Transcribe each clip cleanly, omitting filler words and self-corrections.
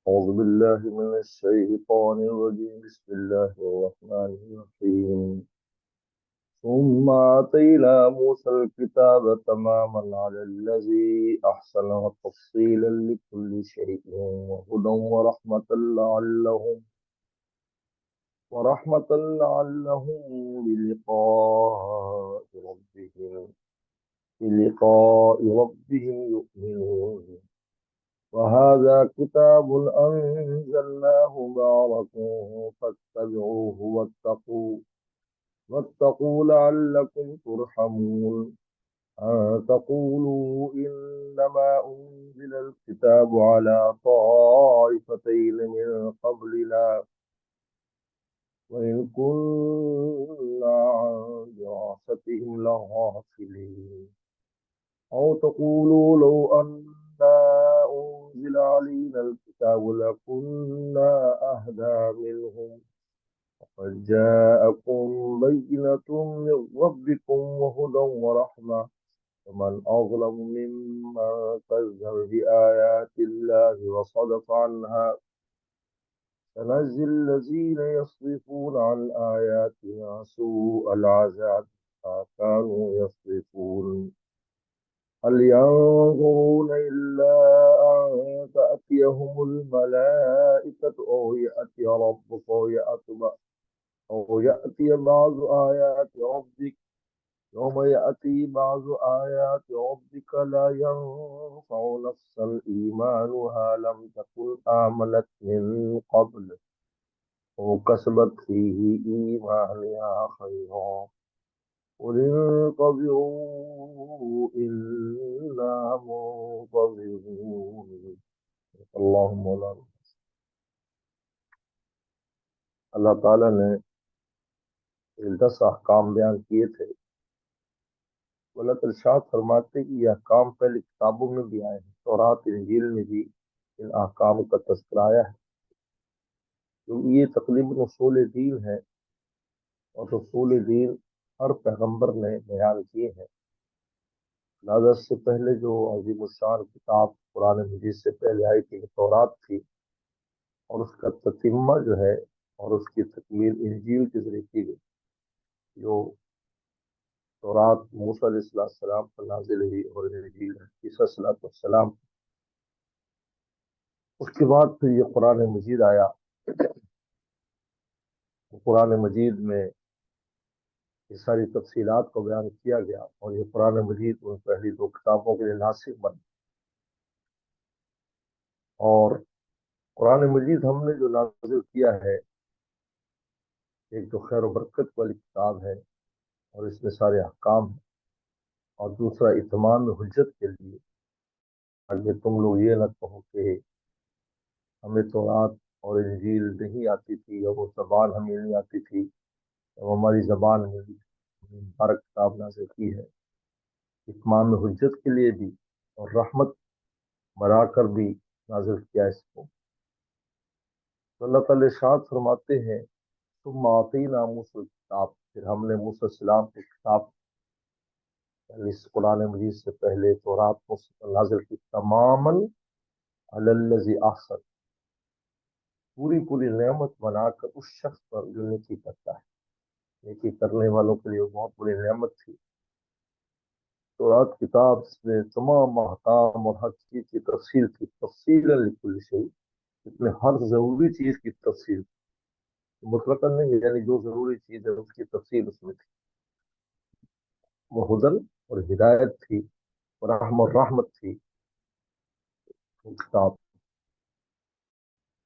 أعوذ بالله من الشيطان الرجيم بسم الله الرحمن الرحيم ثم آتينا موسى الكتاب تماما على الذي أحسن وتفصيلا لكل شيء وهدى ورحمة لعلهم بلقاء ربهم يؤمنون وهذا كتاب أنزلناه مبارك فاتبعوه واتقوا لعلكم ترحمون أن تقولوا إنما أنزل الكتاب على طائفتين من قبلنا وإن كنا عن دراستهم لغافلين أو تقولوا لو أنا أنزل علينا الكتاب لكنا أهدى منهم قد جاءكم بينة من ربكم وهدى ورحمة ومن أظلم ممن كذب بآيات الله وصدف عنها سنجزي الذين يصرفون عن آياتنا سوء العذاب ما كانوا يصرفون هل ينظرون إلا أن تأتيهم الملائكة أو يأتي بعض آيات ربك يوم يأتي بعض آيات ربك لا ينفع نفسا إيمانها لم تكن آمنت من قبل أو كسبت في إيمانها خيرا قل انتظروا إنا منتظرون اللهم مولانا اللہ تعالیٰ نے 10 احکام بیان کیے تھے. اللہ تعالیٰ ارشاد فرماتے کہ یہ احکام پہلے کتابوں میں بھی آئے ہیں، تورات انجیل میں بھی ان احکام کا تذکرہ آیا ہے، کیونکہ یہ تقریباً اصول دین ہے اور اصول دین ہر پیغمبر نے بیان کیے ہیں. لہٰذا اس سے پہلے جو عظیم الشان کتاب قرآن مجید سے پہلے آئی تھی وہ تورات تھی، اور اس کا تتمہ جو ہے اور اس کی تکمیل انجیل کے ذریعے کی گئی. جو تورات موسیٰ علیہ السلام پر نازل ہوئی اور انجیل عیسیٰ علیہ السلام. اس کے بعد پھر یہ قرآن مجید آیا. قرآن مجید میں یہ ساری تفصیلات کو بیان کیا گیا اور یہ قرآن مجید ان پہلی 2 کتابوں کے لیے ناسخ بن. اور قرآن مجید ہم نے جو نازل کیا ہے، ایک تو خیر و برکت والی کتاب ہے اور اس میں سارے احکام ہیں، اور دوسرا اتمام حجت کے لیے، اگر تم لوگ یہ نہ کہو کہ ہمیں تورات اور انجیل نہیں آتی تھی یا وہ زبان ہمیں نہیں آتی تھی، جب ہماری زبان میں مبارک کتاب نازل کی ہے، اتمام حجت کے لیے بھی اور رحمت بنا کر بھی نازل کیا اس کو. تو اللہ تعالی ارشاد فرماتے ہیں ثم آتینا موسیٰ الکتاب، پھر ہم نے موسیٰ علیہ السلام کو کتاب، یعنی اس قرآن مجید سے پہلے تورات کو نازل کی، تماماً علی الذی احسن، پوری پوری نعمت بنا کر اس شخص پر جو نیکی کرتا ہے. نیکی کرنے والوں کے لیے وہ بہت بڑی نعمت تھی. تورات کتاب اس میں تمام احکام اور ہر چیز کی تفصیل تھی، تفصیل لکل شیء، اس میں ہر ضروری چیز کی تفصیل، مطلقاً نہیں، یعنی جو ضروری چیز ہے اس کی تفصیل اس میں تھی. وہ ہدن اور ہدایت تھی، اور رحمت تھی وہ کتاب.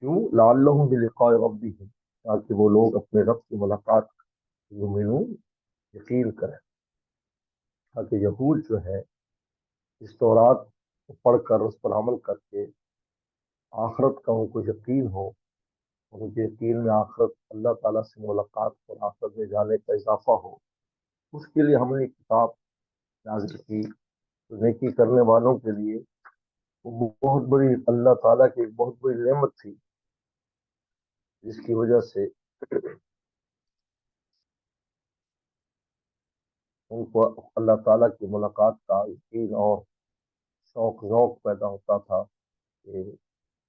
کیوں؟ لعلہم بلقاء ربہم، تاکہ وہ لوگ اپنے رب کی ملاقات یؤمنون، یقین کریں. تاکہ یہود جو ہے اس تورات کو پڑھ کر اس پر عمل کر کے آخرت کا ان کو یقین ہو، اور ان کے یقین میں آخرت، اللہ تعالیٰ سے ملاقات اور آخرت میں جانے کا اضافہ ہو. اس کے لیے ہم نے ایک کتاب نازل کی، تو نیکی کرنے والوں کے لیے وہ بہت بڑی، اللہ تعالیٰ کی ایک بہت بڑی نعمت تھی، جس کی وجہ سے ان کو اللہ تعالیٰ کی ملاقات کا یقین اور شوق ذوق پیدا ہوتا تھا کہ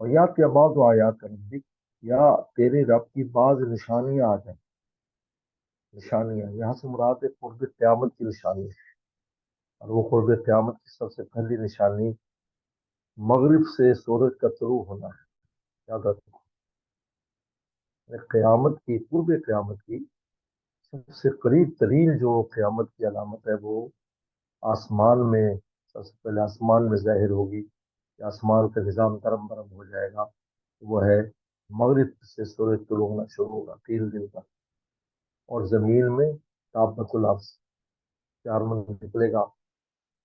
اور یا کہ بعض آیات ربک، یا تیرے رب کی بعض نشانیاں آ جائیں۔ نشانیاں یہاں سے مراد ہے قرب قیامت کی نشانی ہے، اور وہ قرب قیامت کی سب سے پہلی نشانی مغرب سے سورج کا طلوع ہونا ہے۔ یاد رکھو، قیامت کی، قرب قیامت کی سب سے قریب ترین جو قیامت کی علامت ہے، وہ آسمان میں، سب سے پہلے آسمان میں ظاہر ہوگی کہ آسمان کا نظام درم برم ہو جائے گا، وہ ہے مغرب سے سورج طلوع ہونا شروع ہوگا 3 دن تک، اور زمین میں تابت الارض، چارمن نکلے گا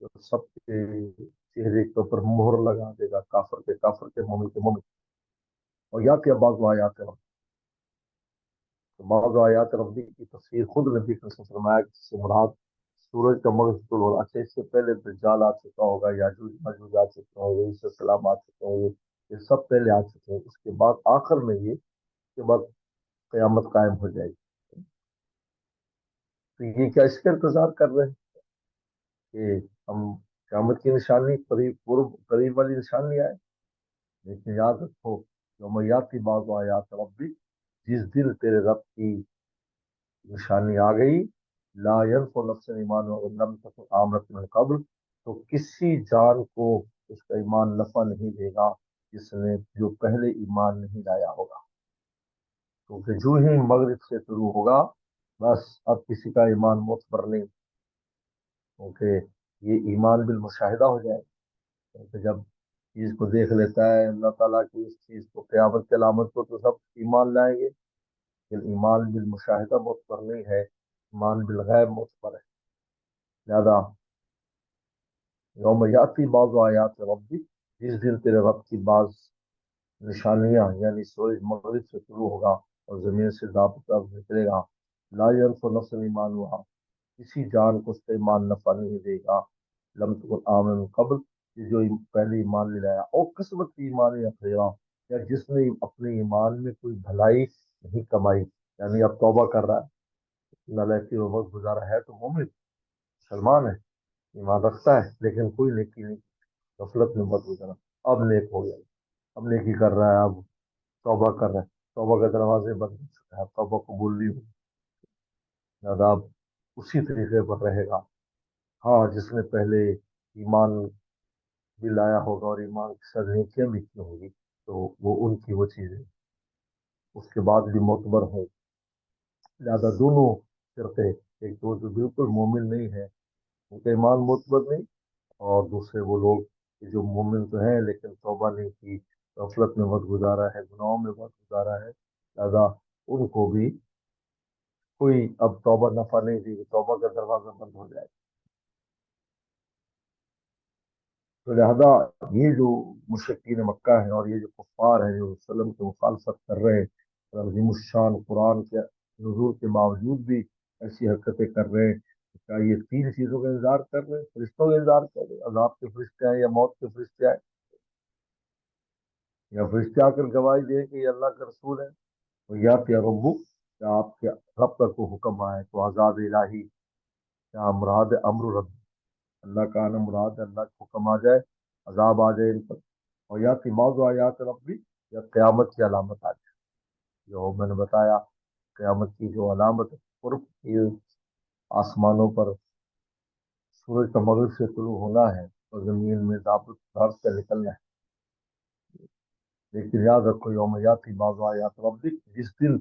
جو سب کے چہرے کے اوپر مہر لگا دے گا، کافر کے مومن کے مومن۔ اور یا کہ بعض آیات رب، تو بعض آیات ربی کی تفسیر خود نبی صلی اللہ علیہ وسلم نے فرمایا کہ اس سے مراد سورج کا مغرب سے طلوع ہوگا۔ اچھا، اس سے پہلے دجال آ چکا ہوگا، یاجوج ماجوج آ چکے ہوں گے، عیسی السلام آ چکے ہوں گے، یہ سب پہلے آ چکے ہیں، اس کے بعد آخر میں یہ، اس کے بعد قیامت قائم ہو جائے گی۔ تو یہ کیا اس کا انتظار کر رہے ہیں کہ ہم قیامت کی نشانی قریب، قرب قریب والی نشانی آئے؟ لیکن یاد رکھو، یوم یاتی بعض آیات ربی، جس دن تیرے رب کی نشانی آ گئی، لا ينفع نفس ایمان و لم تکن آمنت من قبل، تو کسی جان کو اس کا ایمان نفع نہیں دے گا جس نے، جو پہلے ایمان نہیں لایا ہوگا، کیونکہ جو ہی مغرب سے شروع ہوگا، بس اب کسی کا ایمان معتبر نہیں، کیونکہ یہ ایمان بالمشاہدہ ہو جائے گا، کیونکہ جب چیز کو دیکھ لیتا ہے اللہ تعالیٰ کی اس چیز کو، قیامت کی علامت کو، تو سب ایمان لائیں گے، لیکن ایمان بالمشاہدہ معتبر نہیں ہے، ایمان بالغیب معتبر ہے۔ لہذا یوم یاتی بعض آیات ربی، جس دن تیرے رب کی بعض نشانیاں، یعنی سورج مغرب سے شروع ہوگا اور زمین سے دابت نکلے گا، لا ينفع نفس ایمان ہوا، کسی جان کو اس کا ایمان نفع نہیں دے گا، لم تکن آمن من قبل، کہ جو پہلے ایمان نہیں لایا، اور قسمت کی ایمان یا خیرہ، یا جس نے اپنے ایمان میں کوئی بھلائی نہیں کمائی، یعنی اب توبہ کر رہا ہے، نالائقی میں وقت گزارا ہے، تو مومن مسلمان ہے، ایمان رکھتا ہے، لیکن کوئی نیکی نہیں، غفلت میں مت گزارا، اب نیک ہو گیا، اب نیکی کر رہا ہے، اب توبہ کر رہا ہے، توبہ کے دروازے بند ہو چکے ہیں، اب توبہ قبول نہیں ہوگی، لہٰذا اب اسی طریقے پر رہے گا۔ ہاں، جس نے پہلے ایمان بھی لایا ہوگا اور ایمان کے ساتھ نیکیاں بھی کی ہوگی، تو وہ ان کی وہ چیزیں اس کے بعد بھی معتبر ہوں۔ لہٰذا دونوں فرقے، ایک تو جو بالکل مومن نہیں ہے، ان کا ایمان معتبر نہیں، اور دوسرے وہ لوگ کہ جو مومن تو ہیں لیکن توبہ نہیں کی، غفلت میں وقت گزارا ہے، گناہوں میں وقت گزارا ہے، لہذا ان کو بھی کوئی اب توبہ نفع نہیں دی، توبہ کا دروازہ بند ہو جائے۔ تو لہذا یہ جو مشرکین مکہ ہیں اور یہ جو کفار ہیں جو وسلم کی مخالفت کر رہے ہیں، اور عظیم الشان قرآن کے نزول کے باوجود بھی ایسی حرکتیں کر رہے ہیں، کیا یہ 3 چیزوں کا انتظار کر رہے ہیں؟ فرشتوں کا انتظار کر رہے ہیں، عذاب کے فرشتے آئے یا موت کے فرشتے آئے، یا فرشتے آ کر گواہی دیں کہ یہ اللہ کا رسول ہے؟ تو یا کہ ربو، کیا آپ کے رب کا کوئی حکم آئے تو عذاب الہی، کیا مراد امر رب، اللہ کا آنا مراد ہے، اللہ کا حکم آ جائے، عذاب آ جائے ان پر، اور یا کہ بعض آیات ربی، یا قیامت کی علامت آ جائے، جو میں نے بتایا، قیامت کی جو علامت ہے، قرب یہ آسمانوں پر سورج کا مغرب سے طلوع ہونا ہے اور زمین میں دابت دھڑ سے نکلنا ہے۔ لیکن یاد رکھو، یوم یاتی بعض آیات ربی، جس دن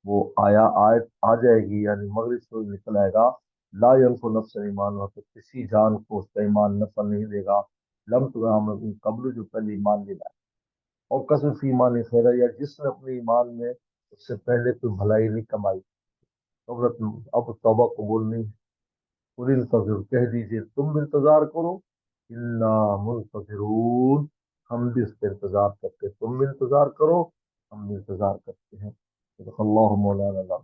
وہ آیت آ جائے گی، یعنی مغرب سے نکل آئے گا، لا ينفع نفس ایمان ہوا، تو کسی جان کو اس کا ایمان نفع نہیں دے گا، لم تکن قبل، جو پہلے ایمان نہیں لایا، اور قسم فی ایمان خیرہ، یا جس نے اپنے ایمان میں اس سے پہلے کوئی بھلائی نہیں کمائی، اب توبہ قبول نہیں ہے۔ قل انتظر، کہہ دیجیے تم بھی انتظار کرو، انا منتظرون، ہم بھی اس کا انتظار کرتے ہیں، تم بھی انتظار کرو، ہم بھی انتظار کرتے ہیں۔ صدق اللہ مولانا۔